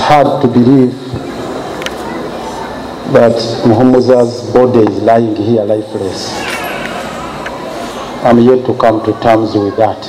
hard to believe that Muhumuza's body is lying here lifeless. I'm yet to come to terms with that.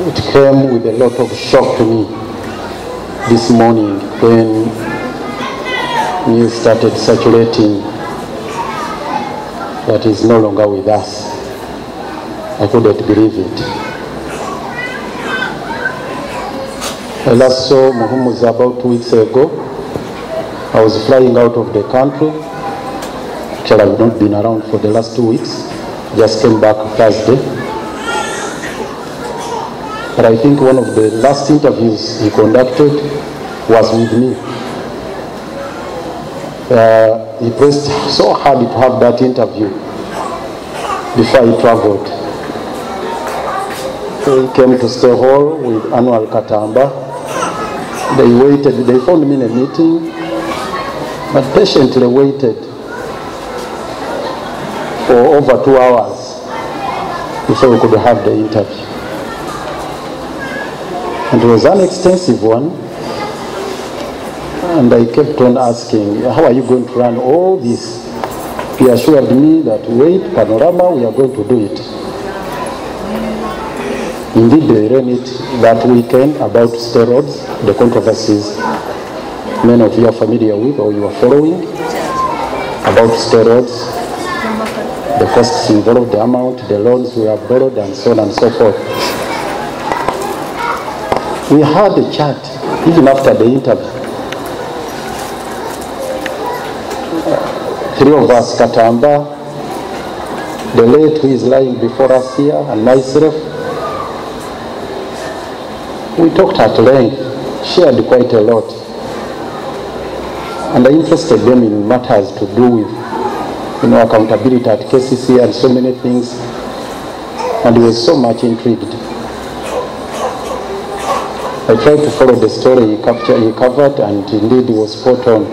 It came with a lot of shock to me this morning when news started circulating that he's no longer with us. I couldn't believe it. I last saw Muhumuza about 2 weeks ago. I was flying out of the country. Actually, I've not been around for the last 2 weeks. Just came back Thursday. But I think one of the last interviews he conducted was with me. He pressed so hard to have that interview before he traveled. He came to Stay Hall with Annual Katamba. They waited, they found me in a meeting, but patiently waited for over 2 hours before we could have the interview. And it was an extensive one, and I kept on asking, how are you going to run all this? He assured me that, wait, Panorama, we are going to do it. Indeed, they ran it that weekend about steroids, the controversies many of you are familiar with or you are following, about steroids, the costs involved, the amount, the loans we have borrowed, and so on and so forth. We had a chat even after the interview. 3 of us, Katamba, the late who is lying before us here, and myself, we talked at length, shared quite a lot. And I interested them in matters to do with, accountability at KCC and so many things. And he was so much intrigued. I tried to follow the story he covered, and indeed he was spot on.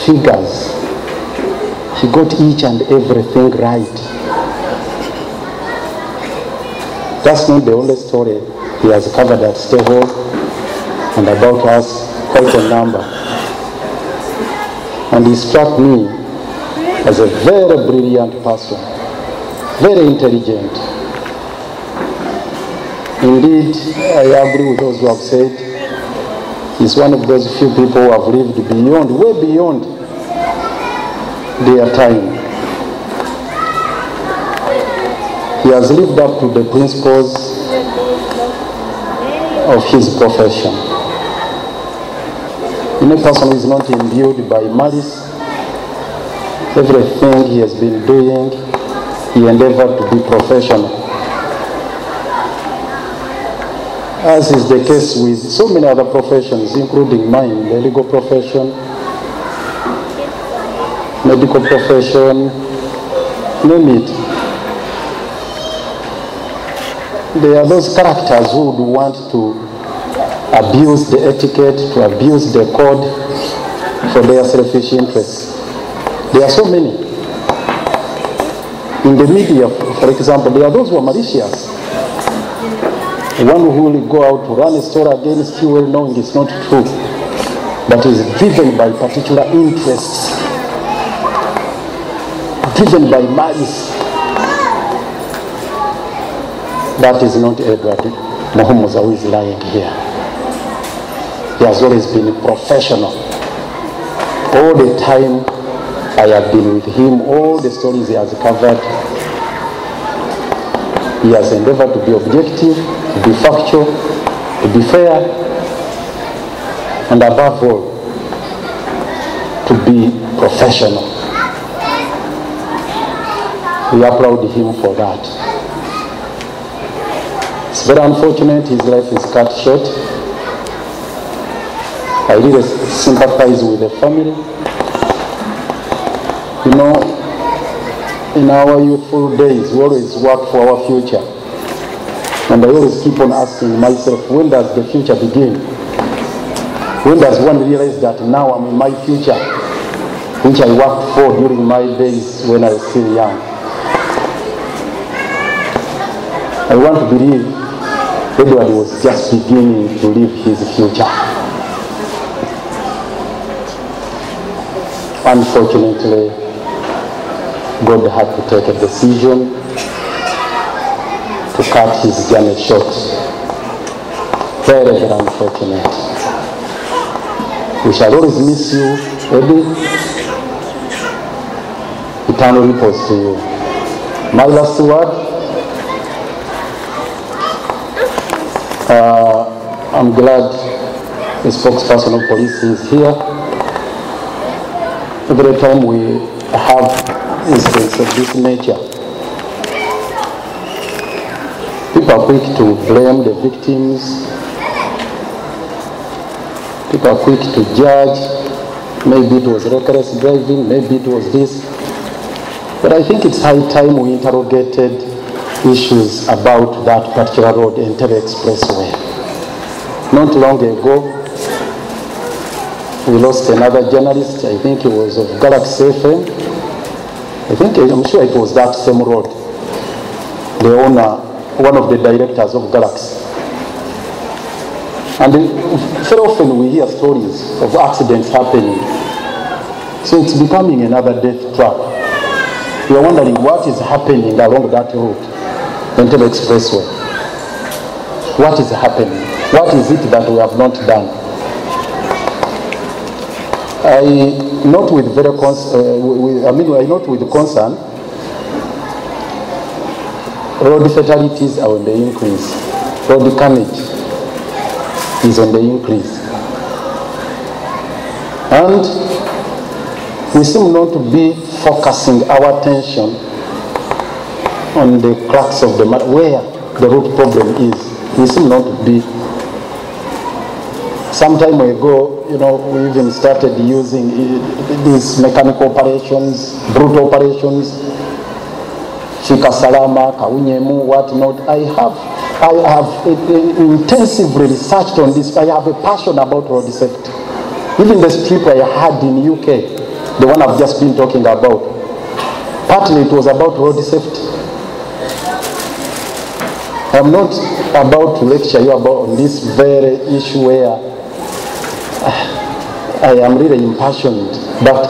Figures. He got each and everything right. That's not the only story he has covered at Stay Hall, and about us, quite a number. And he struck me as a very brilliant person, very intelligent. Indeed, I agree with those who have said he's one of those few people who have lived beyond, way beyond their time. He has lived up to the principles of his profession. In a person who is not imbued by malice, everything he has been doing, he endeavored to be professional. As is the case with so many other professions, including mine, the legal profession, medical profession, name it. There are those characters who would want to abuse the etiquette, to abuse the code for their selfish interests. There are so many. In the media, for example, there are those who are malicious. One who will go out to run a story against you well knowing it's not true, but is driven by particular interests, driven by malice. That is not Edward Muhumuza who is lying here. He has always been professional. All the time I have been with him, all the stories he has covered, he has endeavored to be objective, to be factual, to be fair, and above all, to be professional. We applaud him for that. It's very unfortunate his life is cut short. I really sympathize with the family. In our youthful days, we always work for our future. And I always keep on asking myself, when does the future begin? When does one realize that now I'm in my future, which I worked for during my days when I was still young? I want to believe Edward was just beginning to live his future. Unfortunately, God had to take a decision to cut his journey short. Very, very unfortunate. We shall always miss you, Eddie. Eternal repose to you. My last word, I'm glad the spokesperson of police is here. Every time we have incidents of this nature, people are quick to blame the victims. People are quick to judge. Maybe it was reckless driving, maybe it was this. But I think it's high time we interrogated issues about that particular road, Entebbe Expressway. Not long ago, we lost another journalist. I think he was of gov't FM. I'm sure it was that same road. The owner, one of the directors of gov't. And very often we hear stories of accidents happening. So it's becoming another death trap. We are wondering what is happening along that route, Entebbe Expressway. What is happening? What is it that we have not done? I note with concern, road fatalities are on the increase. Road carnage is on the increase. And we seem not to be focusing our attention on the crux of the matter, where the root problem is. We seem not to be. Some time ago, we even started using these mechanical operations, brute operations, Fika Salama, Kawunyemu, whatnot. I have intensively researched on this. I have a passion about road safety. Even the strip I had in UK, the one I've just been talking about, partly it was about road safety. I'm not about to lecture you about on this very issue where I am really impassioned, but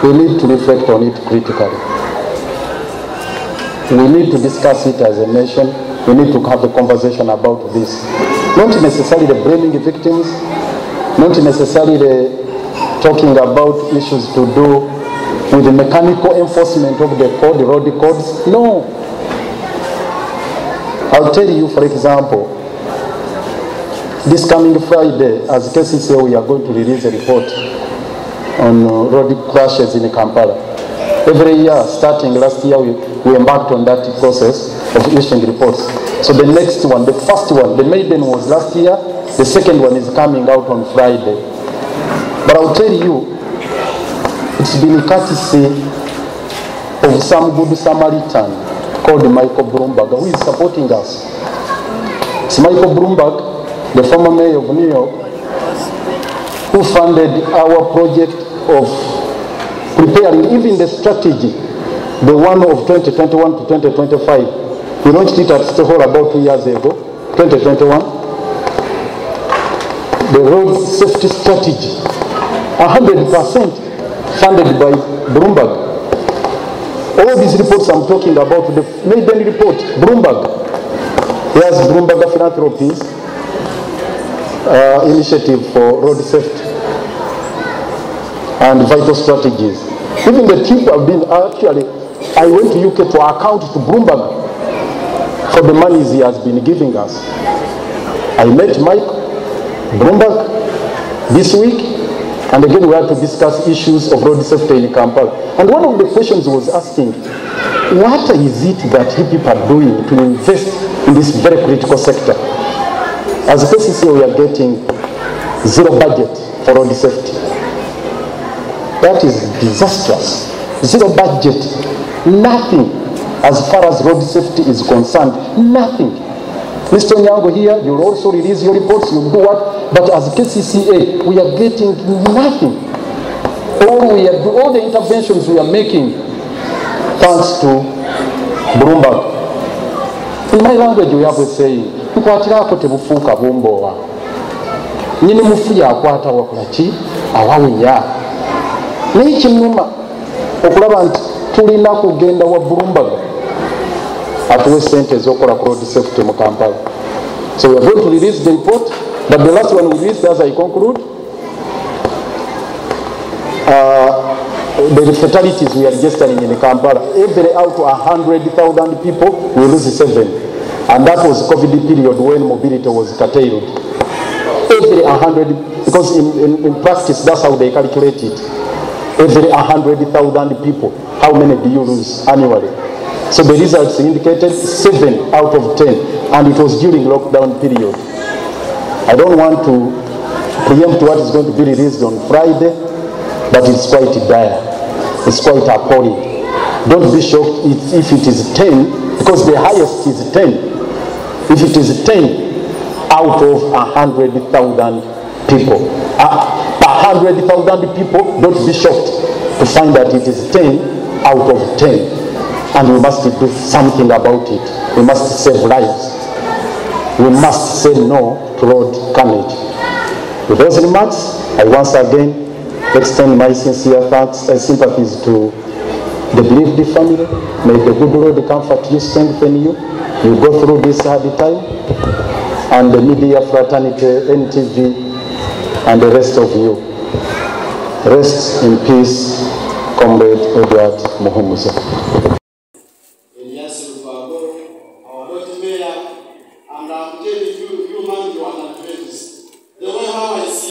we need to reflect on it critically. We need to discuss it as a nation. We need to have a conversation about this. Not necessarily blaming the victims, not necessarily talking about issues to do with the mechanical enforcement of the code, the road codes. No. I'll tell you, for example, this coming Friday, as KCCA, we are going to release a report on road crashes in Kampala. Every year, starting last year, we embarked on that process of issuing reports. So the next one, the first one, the maiden was last year, the second one is coming out on Friday. But I'll tell you, it's been courtesy of some good Samaritan called Michael Bloomberg, who is supporting us. It's Michael Bloomberg, the former mayor of New York, who funded our project of preparing even the strategy, the one of 2021 to 2025. We launched it at Stockholm about 2 years ago, 2021. The road safety strategy, 100% funded by Bloomberg. All these reports I'm talking about, the maiden report, Bloomberg. Here's Bloomberg Philanthropies initiative for road safety and vital strategies. Even the trip I've been, actually, I went to UK to account to Bloomberg for the monies he has been giving us. I met Mike Bloomberg this week, and again we had to discuss issues of road safety in Kampala. And one of the questions was asking, what is it that people are doing to invest in this very critical sector? As a KCCA, we are getting zero budget for road safety. That is disastrous. Zero budget. Nothing as far as road safety is concerned. Nothing. Mr. Nyango here, you'll also release your reports, you'll do what? But as KCCA, we are getting nothing. All the interventions we are making, thanks to Bloomberg. In my language, we have a saying, nkwatirako tebufuuka bumboowa. Nyini mufu yakwata wakulaki awawunya. Naye kinnuma okulaba nti tulina kugenda wa Bulumbaga atuwe sente ez'okukola ku road safety mu Kampala. So we are going to release the report, but the last one we released, as I conclude, the fatalities we are registering in Kampala, every out of 100,000 people, we lose 7. And that was COVID period when mobility was curtailed. Every 100, because in practice, that's how they calculate it. Every 100,000 people, how many do you lose annually? So the results indicated 7 out of 10, and it was during lockdown period. I don't want to preempt what is going to be released on Friday, but it's quite dire. It's quite appalling. Don't be shocked if it is 10, because the highest is 10. If it is 10 out of 100,000 people, 100,000 people, don't be shocked to find that it is 10 out of 10. And we must do something about it. We must save lives. We must say no to road carnage. With those remarks, I once again extend my sincere thanks and sympathies to the bereaved family. May the good Lord comfort you, strengthen you. You go through this hard time. And the media fraternity, NTV, and the rest of you. Rest in peace, Comrade Edward Muhumuza.